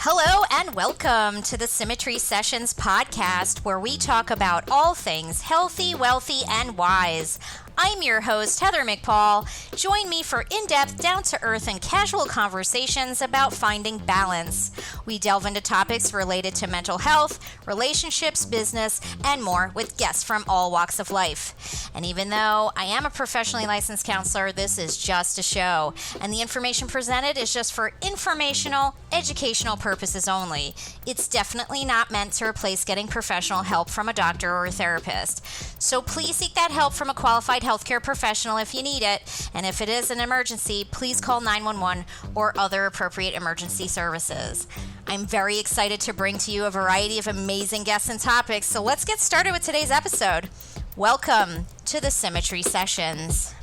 Hello and welcome to the Symmetry Sessions podcast, where we talk about all things healthy, wealthy, and wise. I'm your host, Heather McPaul. Join me for in-depth, down-to-earth, and casual conversations about finding balance. We delve into topics related to mental health, relationships, business, and more with guests from all walks of life. And even though I am a professionally licensed counselor, this is just a show, and the information presented is just for informational, educational purposes only. It's definitely not meant to replace getting professional help from a doctor or a therapist. So please seek that help from a qualified healthcare professional if you need it, and if it is an emergency, please call 911 or other appropriate emergency services. I'm very excited to bring to you a variety of amazing guests and topics, so let's get started with today's episode. Welcome to the Symmetry Sessions.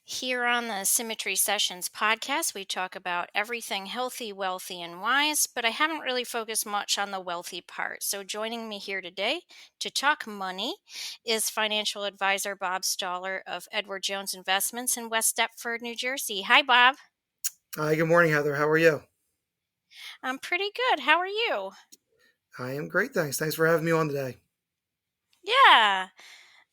Here on the Symmetry Sessions podcast, we talk about everything healthy, wealthy, and wise, but I haven't really focused much on the wealthy part. So joining me here today to talk money is financial advisor Bob Stahler of Edward Jones Investments in West Deptford, New Jersey. Hi, Bob. Hi, good morning, Heather. How are you? I'm pretty good. How are you? I am great, thanks. Thanks for having me on today. Yeah.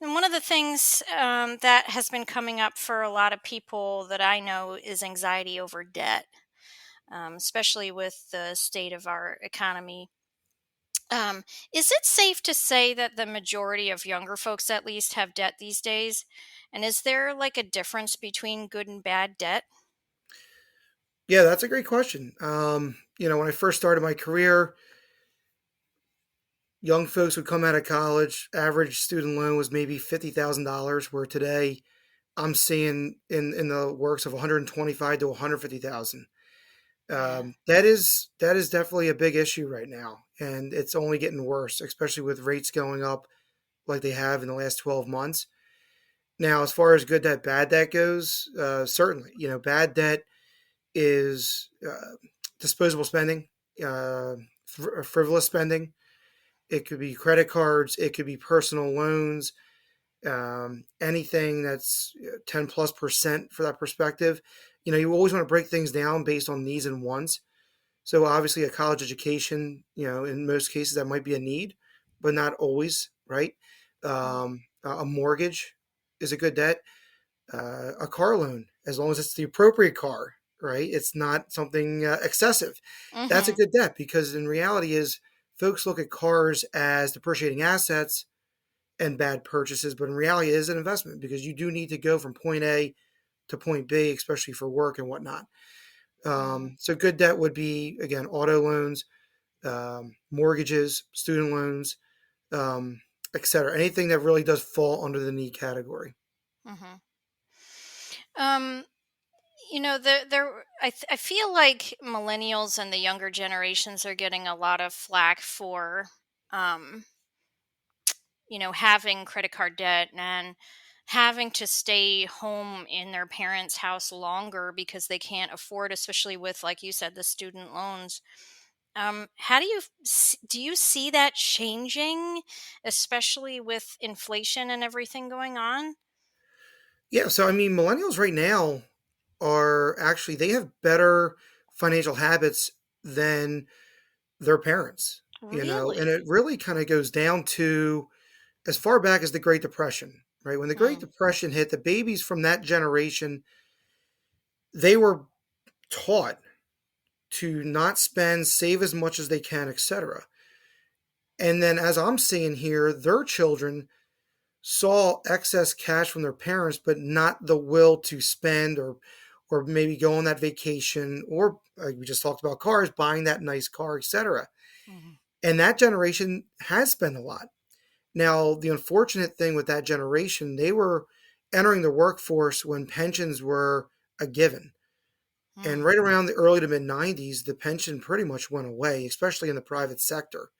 And one of the things that has been coming up for a lot of people that I know is anxiety over debt, especially with the state of our economy. Is it safe to say that the majority of younger folks, at least, have debt these days? And is there like a difference between good and bad debt? Yeah, that's a great question. When I first started my career, young folks would come out of college, average student loan was maybe $50,000, where today I'm seeing in the works of 125 to 150,000. Yeah. That is definitely a big issue right now, and it's only getting worse, especially with rates going up like they have in the last 12 months. Now, as far as good debt, bad debt goes, certainly, bad debt is disposable spending, frivolous spending. It could be credit cards, it could be personal loans, anything that's 10+% for that perspective. You always want to break things down based on needs and wants. So obviously a college education, in most cases that might be a need, but not always, right? A mortgage is a good debt. A car loan, as long as it's the appropriate car, right? It's not something excessive. That's a Mm-hmm. good debt, because in reality is folks look at cars as depreciating assets and bad purchases, but in reality it is an investment, because you do need to go from point A to point B, especially for work and whatnot. Mm-hmm. So good debt would be, again, auto loans, mortgages, student loans, et cetera. Anything that really does fall under the need category. Mm-hmm. Um, I feel like millennials and the younger generations are getting a lot of flack for, um, having credit card debt and having to stay home in their parents' house longer because they can't afford, especially with, like you said, the student loans. How do you see that changing, especially with inflation and everything going on? Yeah, so I mean, millennials right now are actually, they have better financial habits than their parents, and Really? it really kind of goes down to as far back as the Great Depression, right? When the Great Mm, Depression hit, the babies from that generation, they were taught to not spend, save as much as they can, etc. And then, as I'm seeing here, their children saw excess cash from their parents, but not the will to spend, or maybe go on that vacation, or like we just talked about cars, buying that nice car, etc. mhm, And that generation has spent a lot. Now, the unfortunate thing with that generation, they were entering the workforce when pensions were a given. And mm, right around the early to mid 90s, the pension pretty much went away, especially in the private sector.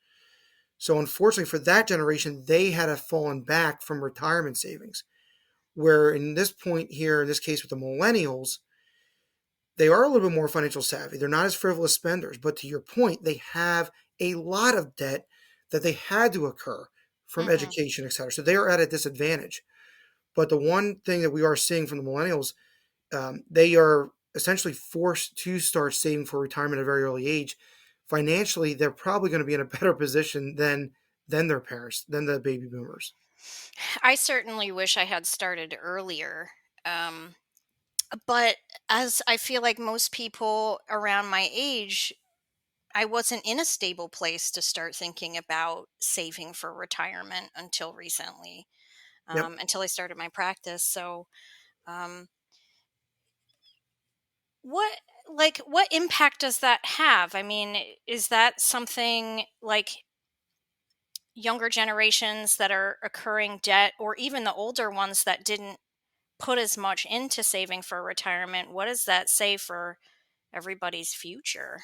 So, unfortunately for that generation, they had fallen back from retirement savings. Where in this point here, in this case with the millennials, they are a little bit more financial savvy. They're not as frivolous spenders, but to your point, they have a lot of debt that they had to occur from mhm, education, et cetera. So they are at a disadvantage. But the one thing that we are seeing from the millennials they are essentially forced to start saving for retirement at a very early age. Financially, they're probably going to be in a better position than their parents, than the baby boomers. I certainly wish I had started earlier. Um, but as I feel like most people around my age, I wasn't in a stable place to start thinking about saving for retirement until recently, Yep. until I started my practice. So, um, what what impact does that have? I mean, is that something like younger generations that are occurring debt, or even the older ones that didn't put as much into saving for retirement? What does that say for everybody's future?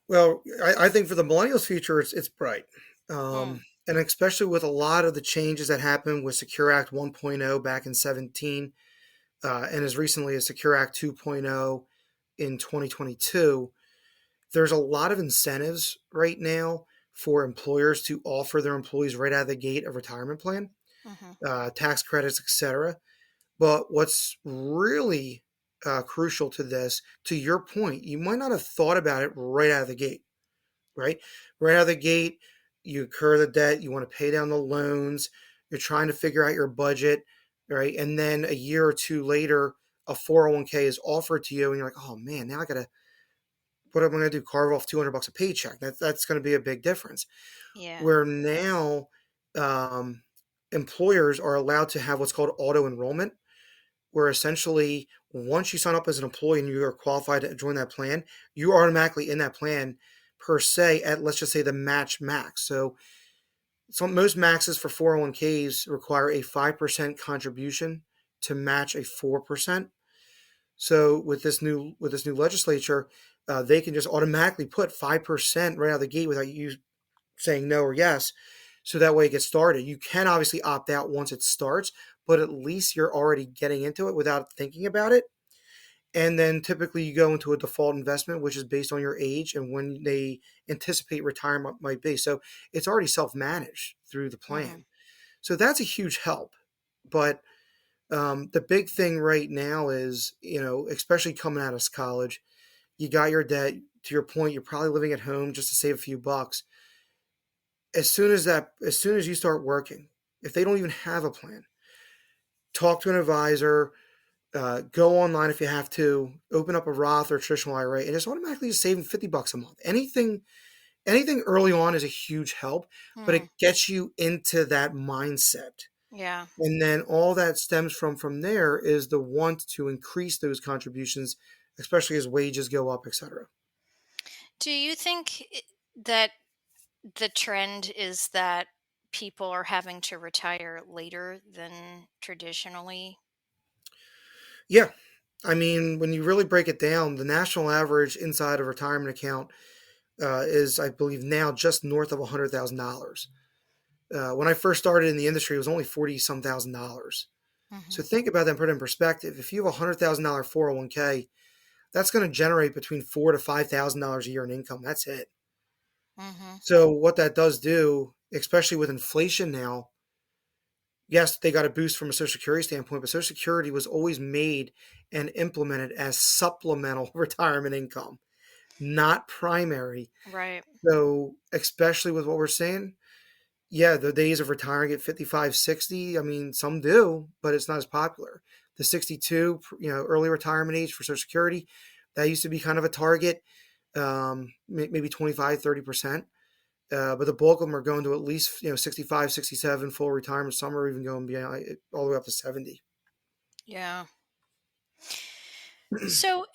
Well, I think for the millennials' future, it's bright, Mm, and especially with a lot of the changes that happened with Secure Act 1.0 back in 17, and as recently as Secure Act 2.0 in 2022. There's a lot of incentives right now for employers to offer their employees right out of the gate a retirement plan, hmm. tax credits, etc. But what's really crucial to this, to your point, you might not have thought about it right out of the gate, right? Right out of the gate, you incur the debt, you want to pay down the loans, you're trying to figure out your budget, right? And then a year or two later, a 401k is offered to you, and you're like, oh man, now I got to, what am I going to do? Carve off $200 a paycheck. That's going to be a big difference. Yeah. Where now um, employers are allowed to have what's called auto enrollment, where essentially once you sign up as an employee and you are qualified to join that plan, you are automatically in that plan per se at, let's just say, the match max. So most maxes for 401ks require a 5% contribution to match a 4%. So with this new legislature, they can just automatically put 5% right out of the gate without you saying no or yes. So that way it gets started. You can obviously opt out once it starts, but at least you're already getting into it without thinking about it. And then typically you go into a default investment, which is based on your age and when they anticipate retirement might be. So it's already self managed through the Hmm. plan. So that's a huge help. But the big thing right now is, especially coming out of college, you got your debt. To your point, you're probably living at home just to save a few bucks. As soon as you start working, if they don't even have a plan, talk to an advisor, go online if you have to, open up a Roth or traditional IRA, and just automatically just saving $50 a month. Anything early on is a huge help, but Hmm. it gets you into that mindset. Yeah. And then all that stems from there is the want to increase those contributions, especially as wages go up, etc. Do you think that the trend is that people are having to retire later than traditionally? Yeah. I mean, when you really break it down, the national average inside a retirement account is, I believe, now just north of $100,000. When I first started in the industry, it was only 40 some thousand dollars. So Hmm. think about that and put it in perspective. If you have a $100,000 401k, that's going to generate between $4,000 to $5,000 a year in income. That's it. Hmm. So what that does do, especially with inflation now, yes, they got a boost from a Social Security standpoint, but Social Security was always made and implemented as supplemental retirement income, not primary. Right. So especially with what we're saying, yeah, the days of retiring at 55, 60. I mean, some do, but it's not as popular. The 62, early retirement age for Social Security, that used to be kind of a target, maybe 25, 30%. But the bulk of them are going to at least, 65, 67 full retirement. Some are even going beyond all the way up to 70. Yeah. So,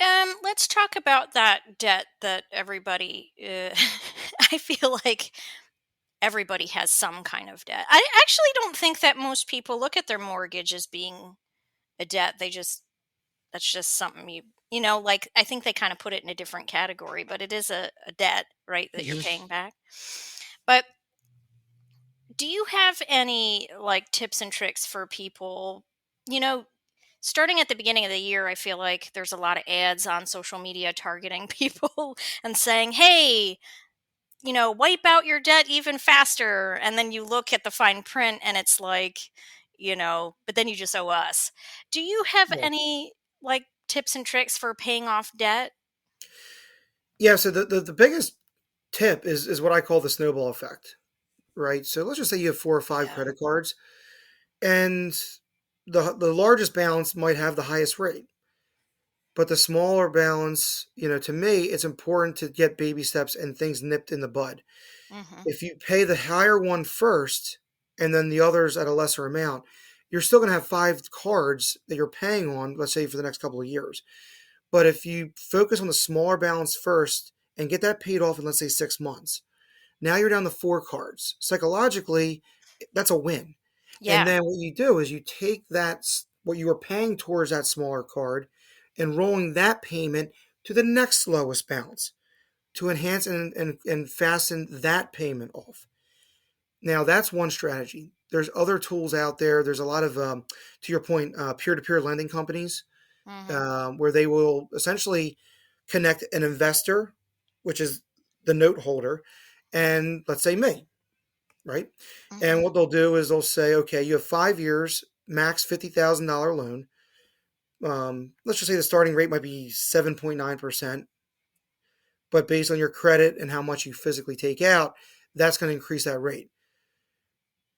let's talk about that debt that everybody. I feel like everybody has some kind of debt. I actually don't think that most people look at their mortgage as being a debt. They just that's just something like I think they kind of put it in a different category, but it is a debt, right, that you're Mhm. paying back. But do you have any like tips and tricks for people? You know, starting at the beginning of the year, I feel like there's a lot of ads on social media targeting people and saying, hey, wipe out your debt even faster. And then you look at the fine print and it's like, but then you just owe us. Do you have Yeah. any like tips and tricks for paying off debt? Yeah. So the biggest tip is what I call the snowball effect, right? So let's just say you have 4 or 5 Yeah. credit cards, and the largest balance might have the highest rate, but the smaller balance, to me, it's important to get baby steps and things nipped in the bud. Mhm. If you pay the higher one first and then the others at a lesser amount, you're still going to have 5 cards that you're paying on, let's say for the next couple of years. But if you focus on the smaller balance first and get that paid off in, let's say, 6 months, now you're down to 4 cards. Psychologically, that's a win. And Yeah. then what you do is you take what you were paying towards that smaller card and rolling that payment to the next lowest balance to enhance and fasten that payment off. Now, that's one strategy. There's other tools out there. There's a lot of, to your point, peer-to-peer lending companies Mhm. where they will essentially connect an investor, which is the note holder, and let's say me, right? And Mhm. what they'll do is they'll say, okay, you have 5 years, max $50,000 loan. Let's just say the starting rate might be 7.9%, but based on your credit and how much you physically take out, that's going to increase that rate.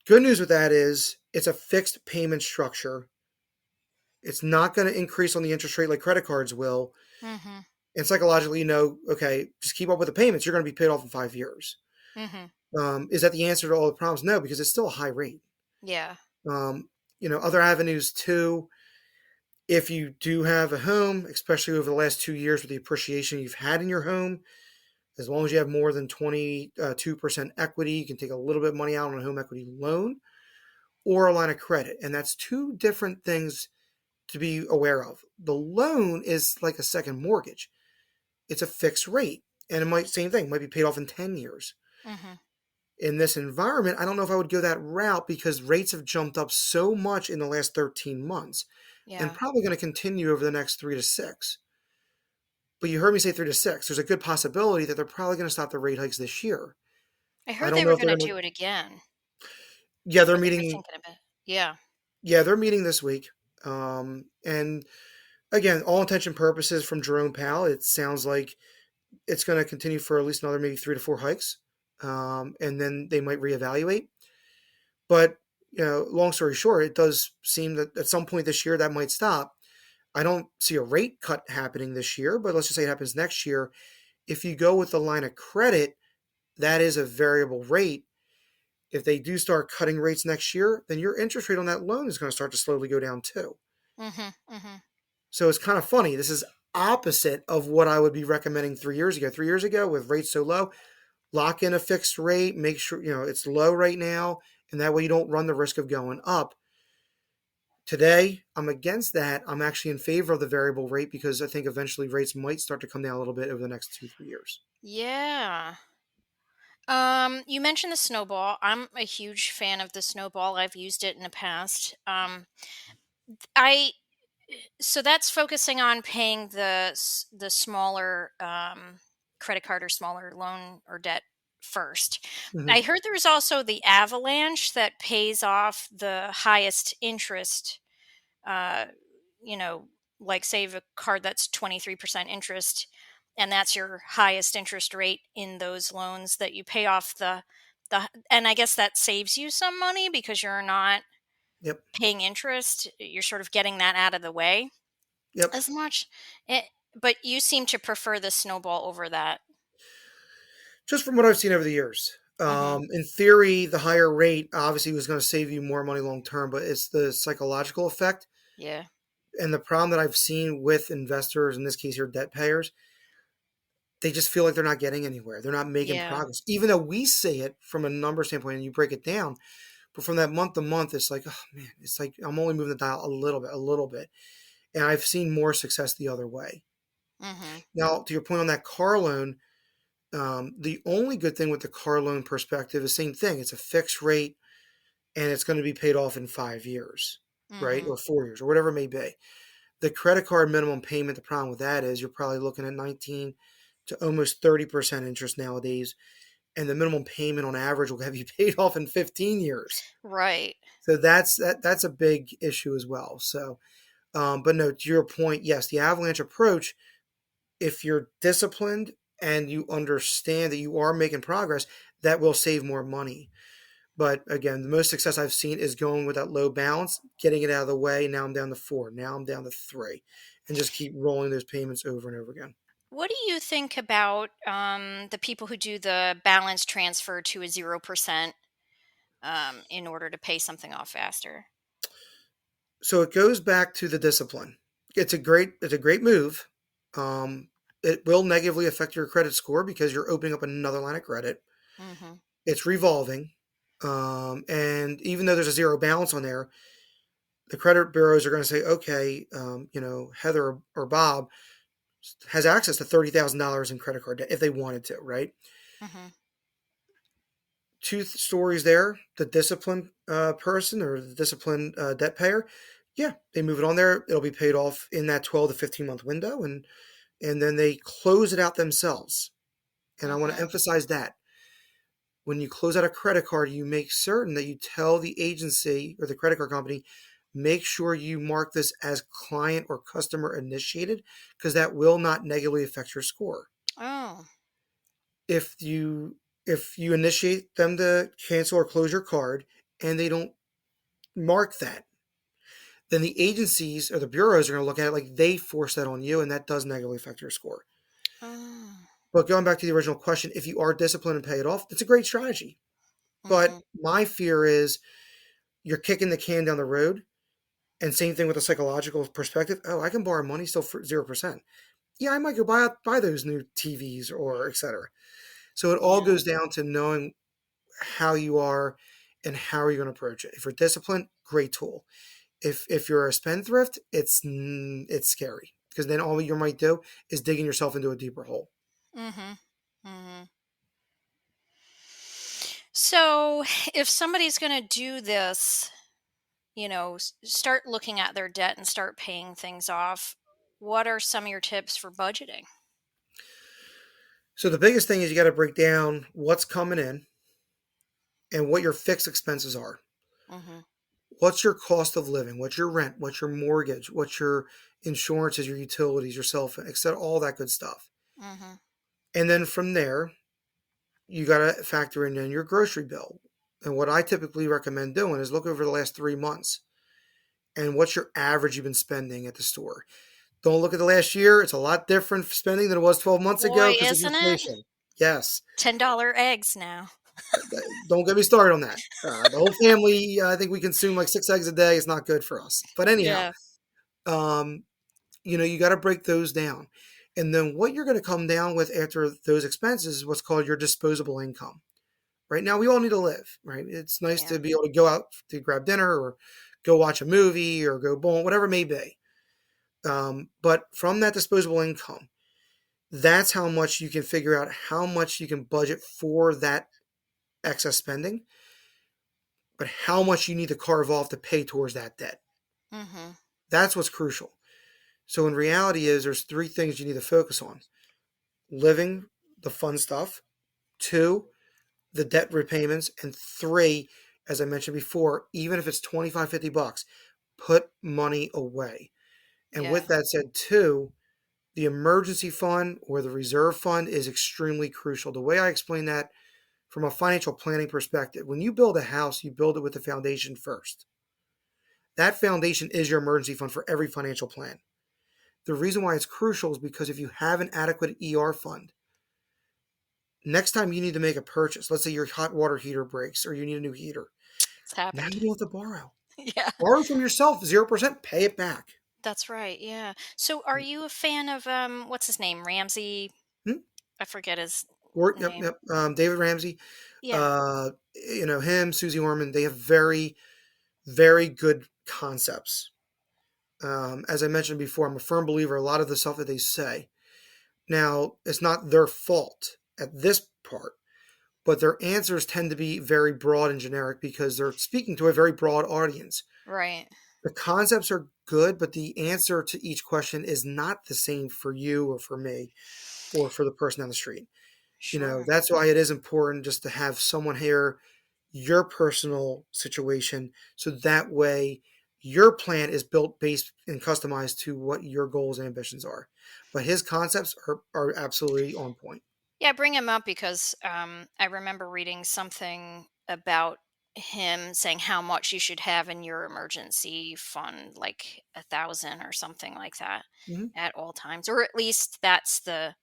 Good news with that is it's a fixed payment structure. It's not going to increase on the interest rate like credit cards will. Mhm. And psychologically, okay, just keep up with the payments. You're going to be paid off in 5 years. Mhm. Is that the answer to all the problems? No, because it's still a high rate. Yeah. Um, other avenues too. If you do have a home, especially over the last 2 years with the appreciation you've had in your home, as long as you have more than 22% equity, you can take a little bit of money out on a home equity loan or a line of credit. And that's two different things to be aware of. The loan is like a second mortgage. It's a fixed rate. And same thing, might be paid off in 10 years. Mhm. In this environment, I don't know if I would go that route because rates have jumped up so much in the last 13 months and Yeah. probably going to continue over the next 3 to 6. But you heard me say 3 to 6. There's a good possibility that they're probably going to stop the rate hikes this year. I I heard don't they know were if they're gonna going to. do it again, Yeah, they're or they were meeting. thinking of it. Yeah. Yeah, they're meeting this week. And again, all intention purposes from Jerome Powell, it sounds like it's going to continue for at least another maybe 3 to 4 hikes, and then they might reevaluate. But long story short, it does seem that at some point this year that might stop. I don't see a rate cut happening this year, but let's just say it happens next year. If you go with the line of credit, that is a variable rate. If they do start cutting rates next year, then your interest rate on that loan is going to start to slowly go down too. Mhm. Mhm. So it's kind of funny. This is opposite of what I would be recommending 3 years ago. 3 years ago, with rates so low, lock in a fixed rate, make sure it's low right now, and that way you don't run the risk of going up. Today, I'm against that. I'm actually in favor of the variable rate because I think eventually rates might start to come down a little bit over the next 2, 3 years. Yeah. You mentioned the snowball. I'm a huge fan of the snowball. I've used it in the past. I So that's focusing on paying the smaller credit card or smaller loan or debt first. Hmm. I heard there's also the avalanche that pays off the highest interest. Uh, you know, like save a card that's 23% interest, and that's your highest interest rate in those loans that you pay off and I guess that saves you some money because you're not Yep. paying interest. You're sort of getting that out of the way Yep. as much. It, but you seem to prefer the snowball over that. Just from what I've seen over the years. Hmm. In theory, the higher rate obviously was going to save you more money long term, but it's the psychological effect. Yeah. And the problem that I've seen with investors, in this case here, debt payers, they just feel like they're not getting anywhere. They're not making Yeah. progress. Even though we say it from a number standpoint and you break it down, but from that month to month, it's like, oh man, it's like I'm only moving the dial a little bit, a little bit. And I've seen more success the other way. Hmm. Now, to your point on that car loan, the only good thing with the car loan perspective is same thing. It's a fixed rate and it's going to be paid off in 5 years, right? Hmm. Or 4 years or whatever it may be. The credit card minimum payment, the problem with that is you're probably looking at 19 to almost 30% interest nowadays. and the minimum payment on average will have you paid off in 15 years. Right. So that's a big issue as well. So, but no, to your point, yes, the avalanche approach, if you're disciplined and you understand that you are making progress, that will save more money. But again, the most success I've seen is going with that low balance, getting it out of the way. Now I'm down to 4. Now I'm down to 3, and just keep rolling those payments over and over again. What do you think about the people who do the balance transfer to a 0% in order to pay something off faster? So it goes back to the discipline. It's a great move. Um, it will negatively affect your credit score because you're opening up another line of credit. Mm-hmm. It's revolving, and even though there's a zero balance on there, the credit bureaus are going to say, okay, Heather or Bob has access to $30,000 in credit card debt if they wanted to, right? Mm-hmm. Two stories there. The disciplined person or the disciplined debt payer, yeah, they move it on there. It'll be paid off in that 12 to 15 month window, and then they close it out themselves. And I want to Mm-hmm. emphasize that when you close out a credit card, you make certain that you tell the agency or the credit card company, make sure you mark this as client or customer initiated because that will not negatively affect your score. Oh. If you initiate them to cancel or close your card and they don't mark that, then the agencies or the bureaus are going to look at it like they forced that on you, and that does negatively affect your score. Oh. But going back to the original question, if you are disciplined and pay it off, it's a great strategy. Mm-hmm. But my fear is you're kicking the can down the road. And same thing with a psychological perspective. Oh, I can borrow money still for 0%. Yeah, I might go buy those new TVs or etc. So it all Yeah. goes down to knowing how you are and how are you going to approach it. If you're disciplined, great tool. If you're a spendthrift, it's scary because then all you might do is digging yourself into a deeper hole. Mm-hmm. Mm-hmm. So, if somebody's going to do this, start looking at their debt and start paying things off, what are some of your tips for budgeting? So the biggest thing is you got to break down what's coming in and what your fixed expenses are. Mm-hmm. What's your cost of living? What's your rent? What's your mortgage? What's your insurances, your utilities, your cell phone, etc. All that good stuff. Mm-hmm. And then from there, you got to factor in your grocery bill. And what I typically recommend doing is look over the last 3 months and what's your average you've been spending at the store. Don't look at the last year. It's a lot different spending than it was 12 months ago Boy, because of isn't it? inflation. Yes. $10 eggs now. Don't get me started on that. The whole family, I think we consume like 6 eggs a day. It's not good for us. But anyhow, Yeah. um, you got to break those down. And then what you're going to come down with after those expenses is what's called your disposable income. Right now, we all need to live, right? It's nice Yeah. to be able to go out to grab dinner or go watch a movie or go bowling, whatever it may be. But from that disposable income, that's how much you can figure out how much you can budget for that excess spending, but how much you need to carve off to pay towards that debt. Mm-hmm. That's what's crucial. So in reality is there's 3 things you need to focus on. Living, the fun stuff. 2, the debt repayments. And 3, as I mentioned before, even if it's 25, $50, put money away. And Yeah. with that said, too, the emergency fund or the reserve fund is extremely crucial. The way I explain that from a financial planning perspective, when you build a house, you build it with the foundation first. That foundation is your emergency fund for every financial plan. The reason why it's crucial is because if you have an adequate ER fund, next time you need to make a purchase, let's say your hot water heater breaks or you need a new heater, It's now happened. you don't have to borrow. Yeah. Borrow from yourself, 0%, pay it back. That's right. Yeah. So, are you a fan of what's his name? Ramsey? Hmm? I forget his Yep, name. yep. David Ramsey, Yeah. him, Susie Orman, they have very, very good concepts. As I mentioned before, I'm a firm believer a lot of the stuff that they say. Now, it's not their fault at this part, but their answers tend to be very broad and generic because they're speaking to a very broad audience. Right. The concepts are good, but the answer to each question is not the same for you or for me or for the person on the street. Sure. That's why it is important just to have someone hear your personal situation, so that way your plan is built based and customized to what your goals and ambitions are. But his concepts are absolutely on point. Yeah, bring him up because I remember reading something about him saying how much you should have in your emergency fund, like 1,000 or something like that, Mhm. at all times, or at least that's the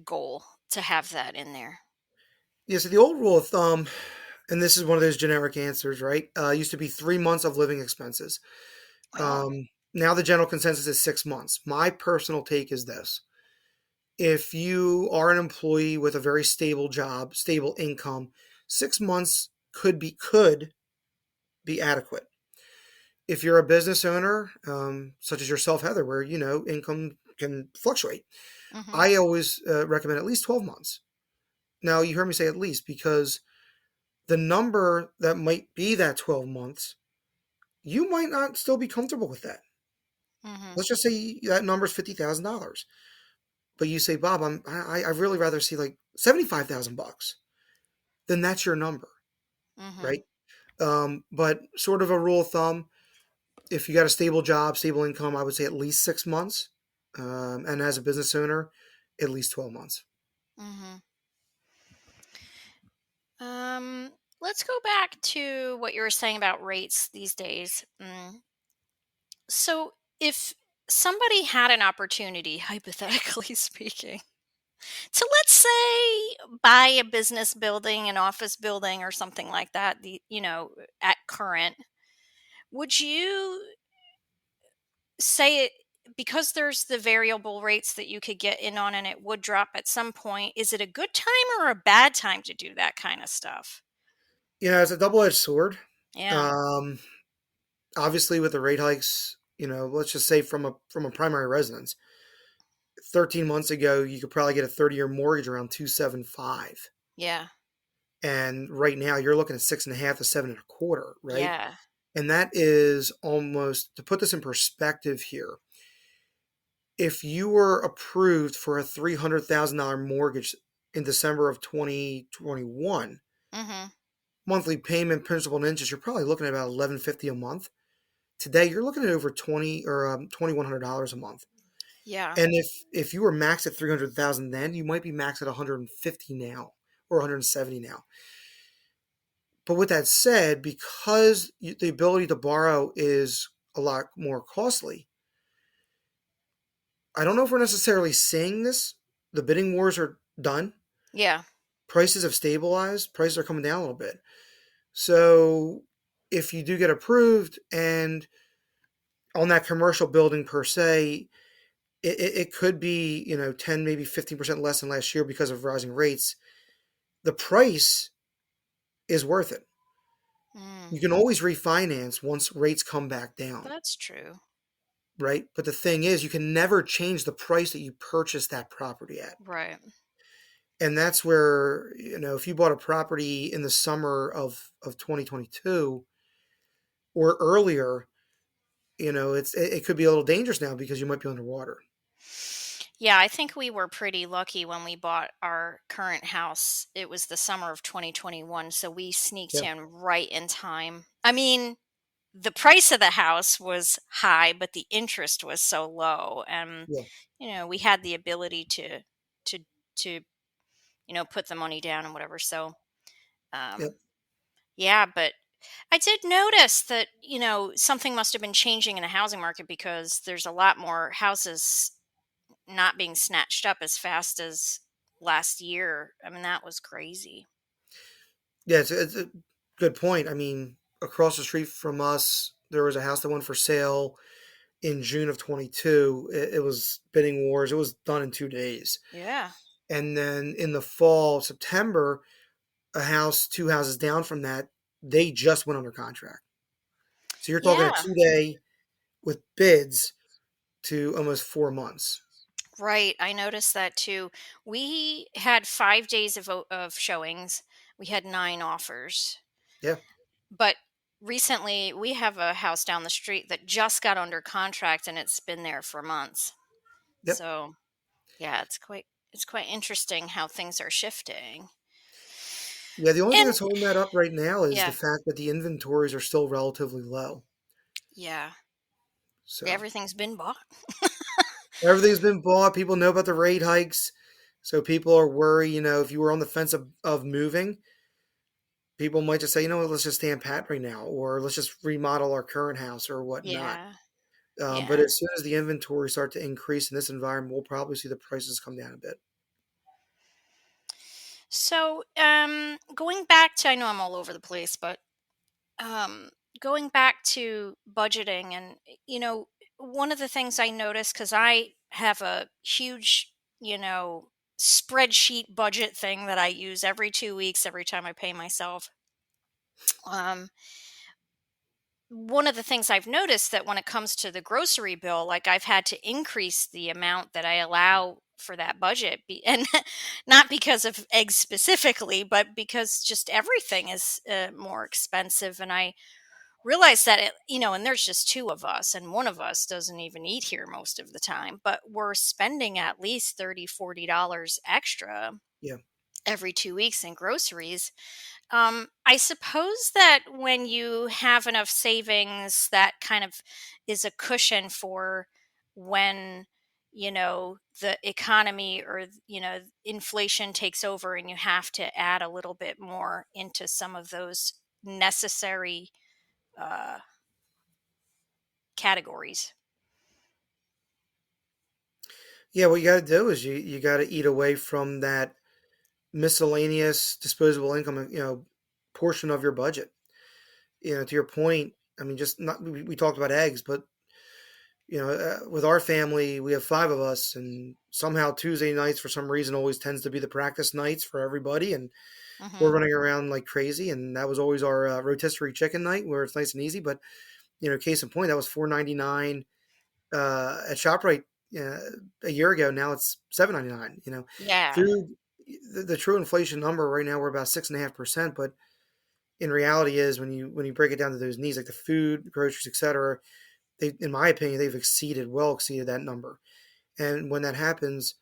goal to have that in there. Yeah, so the old rule of thumb, and this is one of those generic answers, right? Used to be 3 months of living expenses. Oh. Now the general consensus is 6 months. My personal take is this: if you are an employee with a very stable job, stable income, 6 months could be adequate. If you're a business owner, such as yourself, Heather, where income can fluctuate, Mm-hmm. I always recommend at least 12 months. Now, you heard me say at least because the number that might be that 12 months, you might not still be comfortable with that. Mm-hmm. Let's just say that number is $50,000, but you say, Bob, I really rather see like 75,000 bucks. Then that's your number, Mm-hmm. right? But sort of a rule of thumb: if you got a stable job, stable income, I would say at least 6 months, and as a business owner, at least 12 months. Mm-hmm. Um, let's go back to what you were saying about rates these days. So, if somebody had an opportunity, hypothetically speaking, to, let's say, buy a business building, an office building, or something like that, at current, would you say it, because there's the variable rates that you could get in on and it would drop at some point? Is it a good time or a bad time to do that kind of stuff? It's a double-edged sword. Yeah. Um, Obviously, with the rate hikes, let's just say from a primary residence, 13 months ago, you could probably get a 30-year mortgage around 275. Yeah. And right now, you're looking at 6.5 to 7.25, right? Yeah. And that is almost, to put this in perspective here, if you were approved for a $300,000 mortgage in December of 2021, Mhm. monthly payment, principal, and interest, you're probably looking at about 1150 a month. Today, you're looking at over 2,100 dollars a month. Yeah. And if you were maxed at 300,000 then, you might be maxed at 150 now or 170 now. But with that said, because the ability to borrow is a lot more costly, I don't know if we're necessarily seeing this. The bidding wars are done. Yeah. Prices have stabilized. Prices are coming down a little bit. So if you do get approved and on that commercial building per se, it could be 10 maybe 15% less than last year because of rising rates. The price is worth it. Mm. You can always refinance once rates come back down, That's true. right? But the thing is, you can never change the price that you purchased that property at. Right. And that's where, if you bought a property in the summer of 2022 or earlier, it could be a little dangerous now because you might be underwater. Yeah, I think we were pretty lucky when we bought our current house. It was the summer of 2021, so we sneaked Yeah, in right in time. I mean, the price of the house was high, but the interest was so low, and yeah, we had the ability to to put the money down and whatever. So, yeah. um yeah, but I did notice that, something must have been changing in the housing market because there's a lot more houses not being snatched up as fast as last year. I mean, that was crazy. Yeah, it's a good point. I mean, across the street from us, there was a house that went for sale in June of 22. It was bidding wars. It was done in 2 days. Yeah. And then in the fall, September, two houses down from that, they just went under contract. So you're talking a Yeah. 2 day with bids to almost 4 months. Right. I noticed that too. We had 5 days of showings. We had 9 offers. Yeah. But recently, we have a house down the street that just got under contract and it's been there for months. Yep. So, yeah, it's quite interesting how things are shifting. Yeah, the only thing And that's holding that up right now is the yeah, fact that the inventories are still relatively low. yeah, So everything's been bought. everything's been bought. People know about the rate hikes. So people are worried, if you were on the fence of moving, people might just say, what, let's just stand pat right now, or let's just remodel our current house or whatnot. Yeah, But yeah. as soon as the inventory start to increase in this environment, we'll probably see the prices come down a bit. So, going back to, I know I'm all over the place, but um, going back to budgeting, and one of the things I noticed, because I have a huge, spreadsheet budget thing that I use every 2 weeks, every time I pay myself. Um, One of the things I've noticed that when it comes to the grocery bill, like I've had to increase the amount that I allow for that budget, and not because of eggs specifically, but because just everything is more expensive. And I realize that and there's just two of us, and one of us doesn't even eat here most of the time, but we're spending at least $30-40 extra Yeah. every 2 weeks in groceries. I suppose that when you have enough savings, that kind of is a cushion for when, the economy or, inflation takes over and you have to add a little bit more into some of those necessary uh, categories. Yeah, what you got to do is you got to eat away from that miscellaneous disposable income, portion of your budget. To your point, I mean, just not we talked about eggs, but with our family, we have five of us, and somehow Tuesday nights, for some reason, always tends to be the practice nights for everybody, and we're Hmm. running around like crazy. And that was always our rotisserie chicken night, where it's nice and easy. But case in point, that was $4.99 at Shoprite uh, a year ago. Now it's $7.99. Yeah. Food, the true inflation number right now we're about 6.5%, but in reality is when you break it down to those needs like the food, groceries, etc. They, in my opinion, they've well exceeded that number. And when that happens,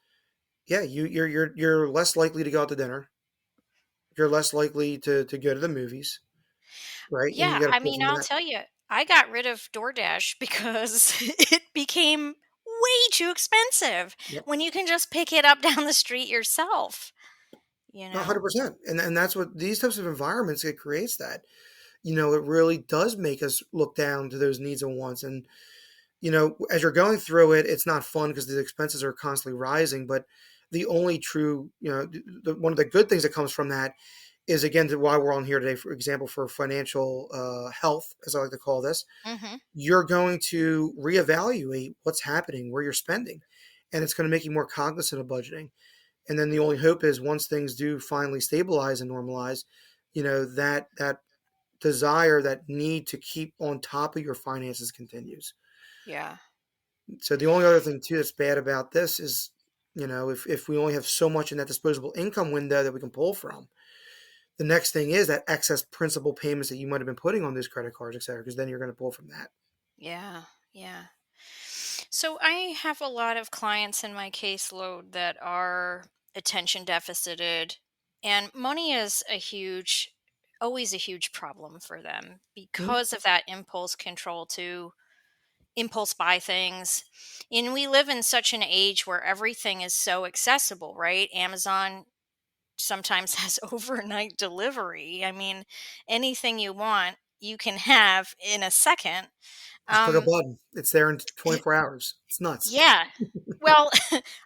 yeah, you're less likely to go out to dinner. You're less likely to go to the movies, right? And you Yeah. got to I pull mean, from I'll that. tell you, I got rid of DoorDash because it became way too expensive Yep. when you can just pick it up down the street yourself, you know? 100%. And that's what these types of environments, it creates that. It really does make us look down to those needs and wants. And, as you're going through it, it's not fun because the expenses are constantly rising. But the only true, one of the good things that comes from that is, again, to why we're on here today, for example, for financial health, as I like to call this. Hmm. You're going to reevaluate what's happening, where you're spending, and it's going to make you more cognizant of budgeting. And then the only hope is once things do finally stabilize and normalize, that desire, that need to keep on top of your finances continues. Yeah. So the only other thing too that's bad about this is, if we only have so much in that disposable income window that we can pull from, the next thing is that excess principal payments that you might have been putting on those credit cards, et cetera, because then you're going to pull from that. Yeah. Yeah. So I have a lot of clients in my caseload that are attention deficited, and money is always a huge problem for them Mhm. because of that impulse control to impulse buy things. And we live in such an age where everything is so accessible, right? Amazon sometimes has overnight delivery. I mean, anything you want, you can have in a second. Just click a Um, button. It's there in 24 hours. It's nuts. yeah. Well,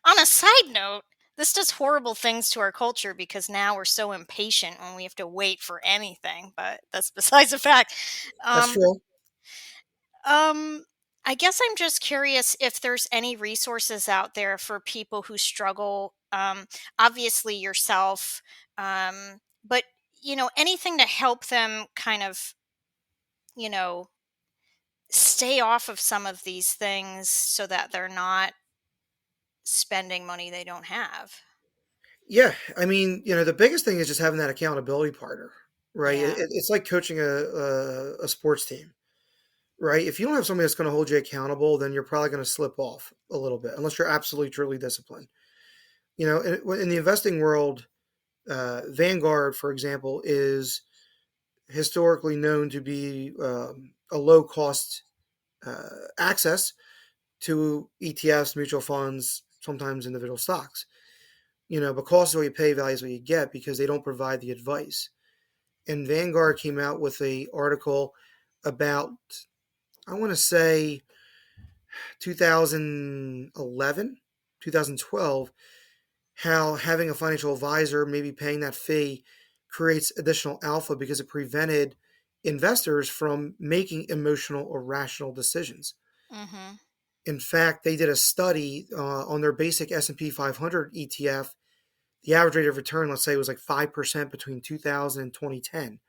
on a side note, this does horrible things to our culture because now we're so impatient when we have to wait for anything, but that's besides the fact. That's Um, true. Um, I guess I'm just curious if there's any resources out there for people who struggle. Obviously yourself, but anything to help them kind of, you know, stay off of some of these things so that they're not spending money they don't have. Yeah, I mean, the biggest thing is just having that accountability partner, right? Yeah. It's like coaching a sports team, right? If you don't have somebody that's going to hold you accountable, then you're probably going to slip off a little bit, unless you're absolutely truly disciplined. In the investing world, Vanguard, for example, is historically known to be a low cost access to ETFs, mutual funds, sometimes individual stocks. But cost is what you pay, value is what you get, because they don't provide the advice. And Vanguard came out with a article about, I want to say, 2011, 2012, how having a financial advisor, maybe paying that fee, creates additional alpha because it prevented investors from making emotional or rational decisions. Mm-hmm. In fact, they did a study on their basic S&P 500 ETF. The average rate of return, let's say, was like 5% between 2000 and 2010.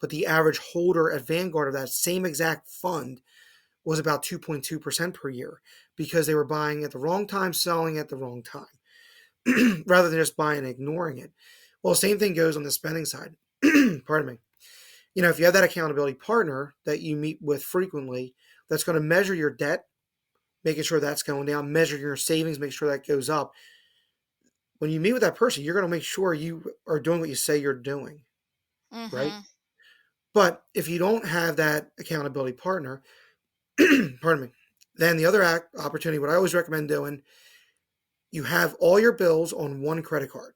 But the average holder at Vanguard of that same exact fund was about 2.2% per year, because they were buying at the wrong time, selling at the wrong time, rather than just buying and ignoring it. Well, same thing goes on the spending side. Pardon me. If you have that accountability partner that you meet with frequently, that's going to measure your debt, making sure that's going down, measure your savings, make sure that goes up. When you meet with that person, you're going to make sure you are doing what you say you're doing, right? Mm-hmm. But if you don't have that accountability partner, pardon me, then the other opportunity, what I always recommend doing, you have all your bills on one credit card.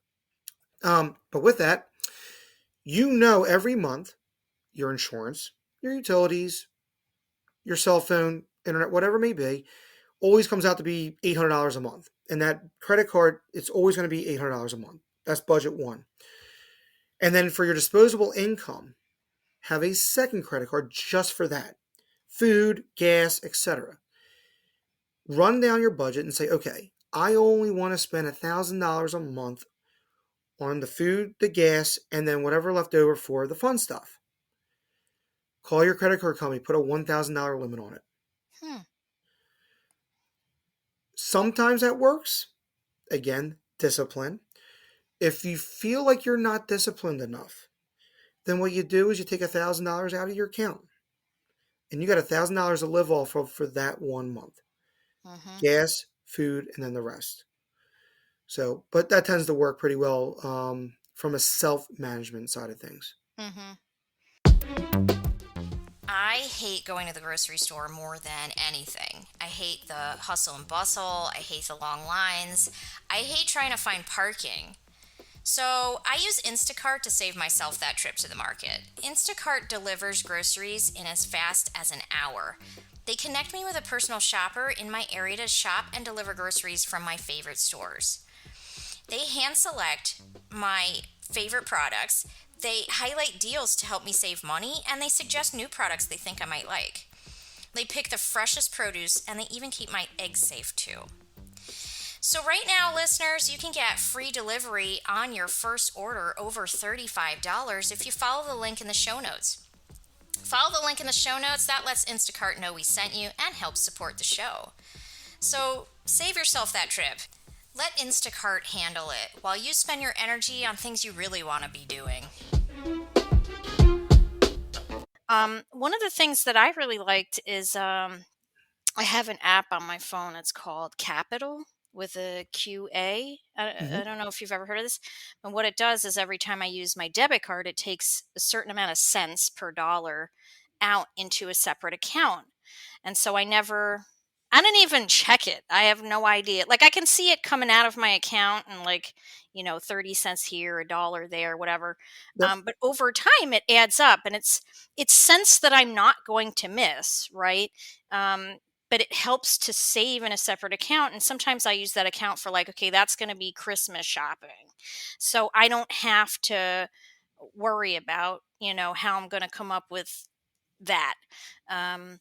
But with that, every month, your insurance, your utilities, your cell phone, internet, whatever it may be, always comes out to be $800 a month. And that credit card, it's always going to be $800 a month. That's budget one. And then for your disposable income, have a second credit card just for that. Food, gas, etc. Run down your budget and say, okay, I only want to spend $1,000 a month on the food, the gas, and then whatever left over for the fun stuff. Call your credit card company, put a $1,000 limit on it. Hmm. Sometimes that works. Again, discipline. If you feel like you're not disciplined enough, then what you do is you take $1,000 out of your account, and you got $1,000 to live off of for that 1 month. Mm-hmm. Gas, food, and then the rest. So, but that tends to work pretty well from a self-management side of things. Mm-hmm. I hate going to the grocery store more than anything. I hate the hustle and bustle. I hate the long lines. I hate trying to find parking. So I use Instacart to save myself that trip to the market. Instacart delivers groceries in as fast as an hour. They connect me with a personal shopper in my area to shop and deliver groceries from my favorite stores. They hand select my favorite products, they highlight deals to help me save money, and they suggest new products they think I might like. They pick the freshest produce, and they even keep my eggs safe too. So right now, listeners, you can get free delivery on your first order over $35 if you follow the link in the show notes. Follow the link in the show notes. That lets Instacart know we sent you and helps support the show. So save yourself that trip. Let Instacart handle it while you spend your energy on things you really want to be doing. One of the things that I really liked is I have an app on my phone. It's called Capital with a QA. I Mm-hmm. don't know if you've ever heard of this. And what it does is every time I use my debit card, it takes a certain amount of cents per dollar out into a separate account. And so I didn't even check it. I have no idea. Like I can see it coming out of my account and 30 cents here, a dollar there, whatever. Yep. But over time it adds up and it's cents that I'm not going to miss, right? But it helps to save in a separate account. And sometimes I use that account for okay, that's going to be Christmas shopping. So I don't have to worry about, how I'm going to come up with that. Um,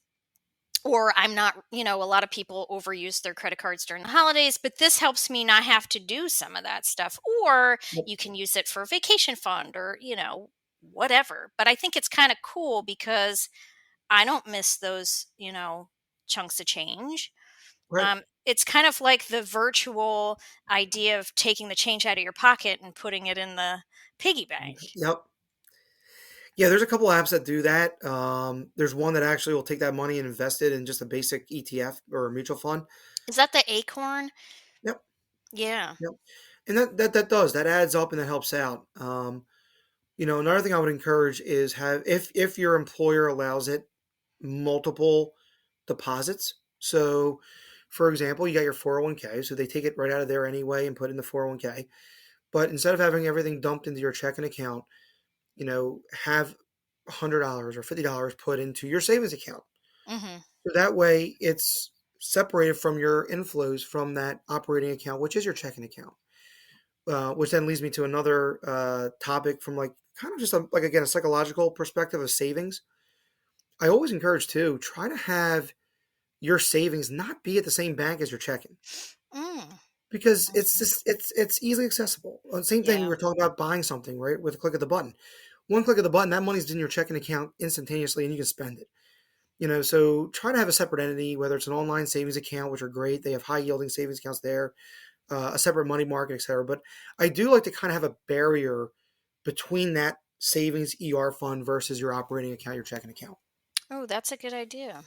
or I'm not, a lot of people overuse their credit cards during the holidays, but this helps me not have to do some of that stuff. Or Yep. you can use it for a vacation fund or, whatever. But I think it's kind of cool because I don't miss those, chunks of change. Right. It's kind of like the virtual idea of taking the change out of your pocket and putting it in the piggy bank. Yep. Yeah, there's a couple apps that do that. There's one that actually will take that money and invest it in just a basic ETF or a mutual fund. Is that the acorn? Yep. Yeah. Yep. And that adds up and that helps out. Another thing I would encourage is have if your employer allows it, multiple deposits. So, for example, you got your 401k, so they take it right out of there anyway and put it in the 401k. But instead of having everything dumped into your checking account, have $100 or $50 put into your savings account. Hmm. So that way it's separated from your inflows from that operating account, which is your checking account. Which then leads me to another topic from like kind of just like again a psychological perspective of savings. I always encourage too, try to have your savings not be at the same bank as your checking Mm. because it's Hmm. just it's easily accessible. Same thing we Yeah. were talking about buying something, right? With a click of the button. One click of the button, that money's in your checking account instantaneously and you can spend it. So try to have a separate entity, whether it's an online savings account, which are great. They have high yielding savings accounts there, a separate money market, etc. But I do like to kind of have a barrier between that savings ER fund versus your operating account, your checking account. Oh, that's a good idea.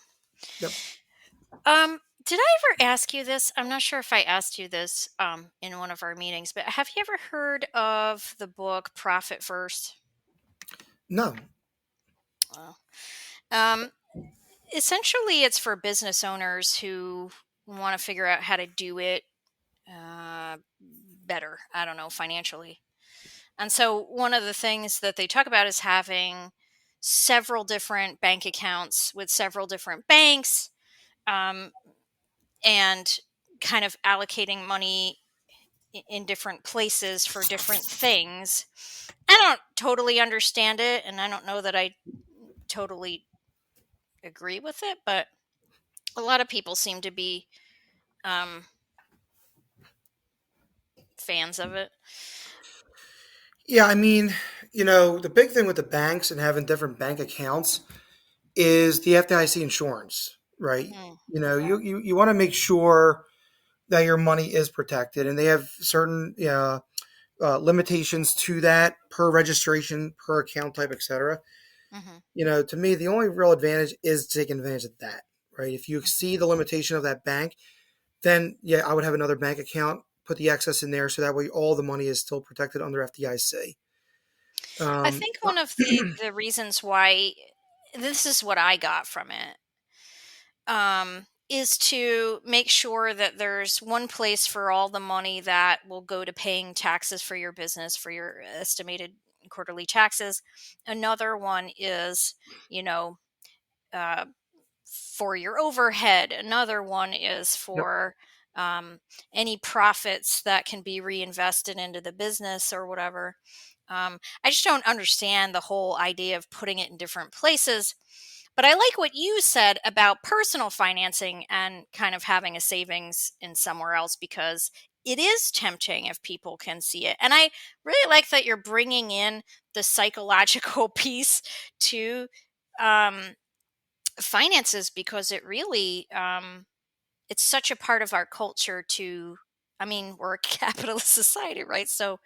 Yep. Did I ever ask you this? I'm not sure if I asked you this in one of our meetings, but have you ever heard of the book Profit First? No. Well, um, essentially, it's for business owners who want to figure out how to do it uh, better. I don't know, financially. And so, one of the things that they talk about is having several different bank accounts with several different banks, um, and kind of allocating money in different places for different things. I don't totally understand it, and I don't know that I totally agree with it, but a lot of people seem to be um, fans of it. Yeah, the big thing with the banks and having different bank accounts is the FDIC insurance, right? Mm, You want to make sure that your money is protected, and they have certain limitations to that per registration, per account type, etc. hmm To me, the only real advantage is taking advantage of that, right? If you exceed hmm the limitation of that bank, then yeah, I would have another bank account, put the excess in there, so that way all the money is still protected under FDIC. I Um, think one of the reasons why this is what I got from it, is to make sure that there's one place for all the money that will go to paying taxes for your business, for your estimated quarterly taxes. Another one is, you know, uh, for your overhead. Another one is yep. for um, any profits that can be reinvested into the business or whatever. I just don't understand the whole idea of putting it in different places. But I like what you said about personal financing and kind of having a savings in somewhere else because it is tempting if people can see it. And I really like that you're bringing in the psychological piece to um, finances because it really it's such a part of our culture to, I mean, we're a capitalist society, right? So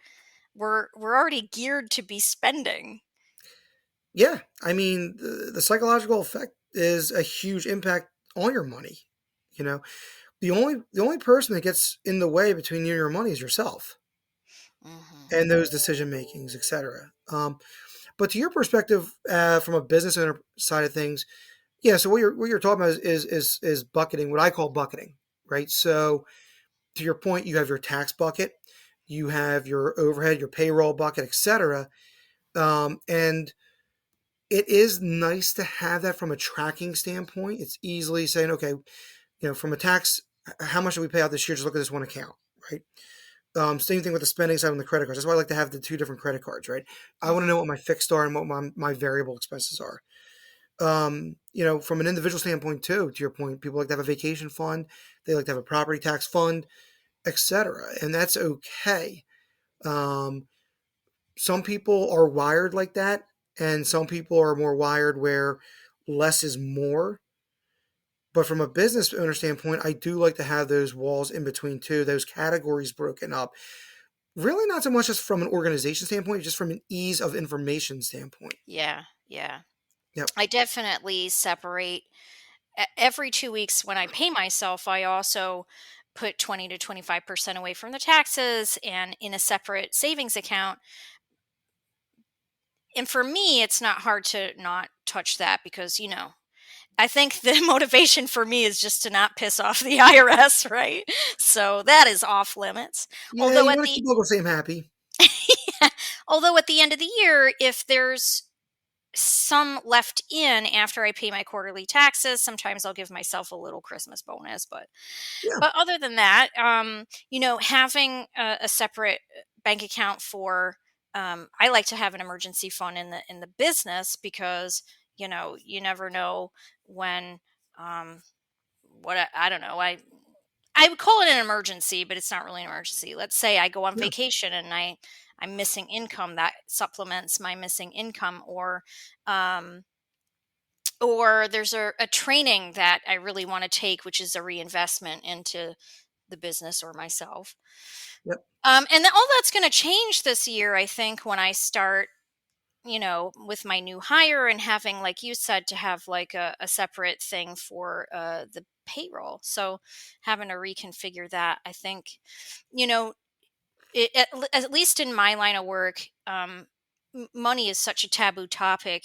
we're already geared to be spending. Yeah, the psychological effect is a huge impact on your money. You know, the only person that gets in the way between you and your money is yourself Hmm. and those decision makings, etc. But to your perspective, from a business owner side of things, yeah. So what you're talking about is bucketing, what I call bucketing, right? So to your point, you have your tax bucket, you have your overhead, your payroll bucket, etc. And it is nice to have that from a tracking standpoint. It's easily saying, okay, from a tax, how much do we pay out this year? Just look at this one account, right? Same thing with the spending side on the credit cards. That's why I like to have the two different credit cards, right? I want to know Hmm. what my fixed are and what my variable expenses are. From an individual standpoint too, to your point, people like to have a vacation fund, they like to have a property tax fund, etc. And that's okay. Um, some people are wired like that, and some people are more wired where less is more. But from a business owner standpoint, I do like to have those walls in between too, those categories broken up. Really, not so much just from an organization standpoint, just from an ease of information standpoint. Yeah, yeah. Yep. I definitely separate every 2 weeks when I pay myself. I also put 20 to 25% away from the taxes and in a separate savings account. And for me, it's not hard to not touch that because, I think the motivation for me is just to not piss off the IRS, right? So that is off limits. Yeah, Although you at want to the keep Uncle Sam happy. although at the end of the year, if there's some left in after I pay my quarterly taxes, sometimes I'll give myself a little Christmas bonus, Yeah, but other than that, having a separate bank account for, I like to have an emergency fund in the business because you never know when, um, I don't know. I would call it an emergency, but it's not really an emergency. Let's say I go on yeah, vacation and I'm missing income that supplements my missing income, um, or there's a training that I really want to take, which is a reinvestment into the business or myself. yep, And all that's going to change this year, I think, when I start, with my new hire and having, like you said, to have like a separate thing for the payroll. So having to reconfigure that, I think, you know, at least in my line of work, money is such a taboo topic.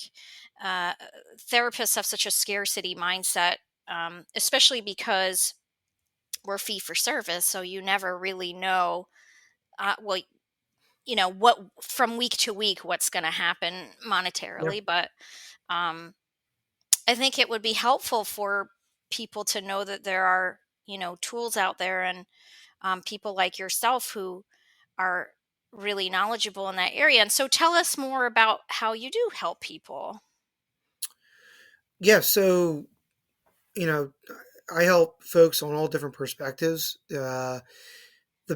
Uh, Therapists have such a scarcity mindset, especially because we're fee for service. So you never really know. Well, what from week to week what's going to happen yeah. monetarily, but um I think it would be helpful for people to know that there are tools out there, and people like yourself who are really knowledgeable in that area. And so tell us more about how you do help people. Yeah, so, you know, I help folks on all different perspectives. The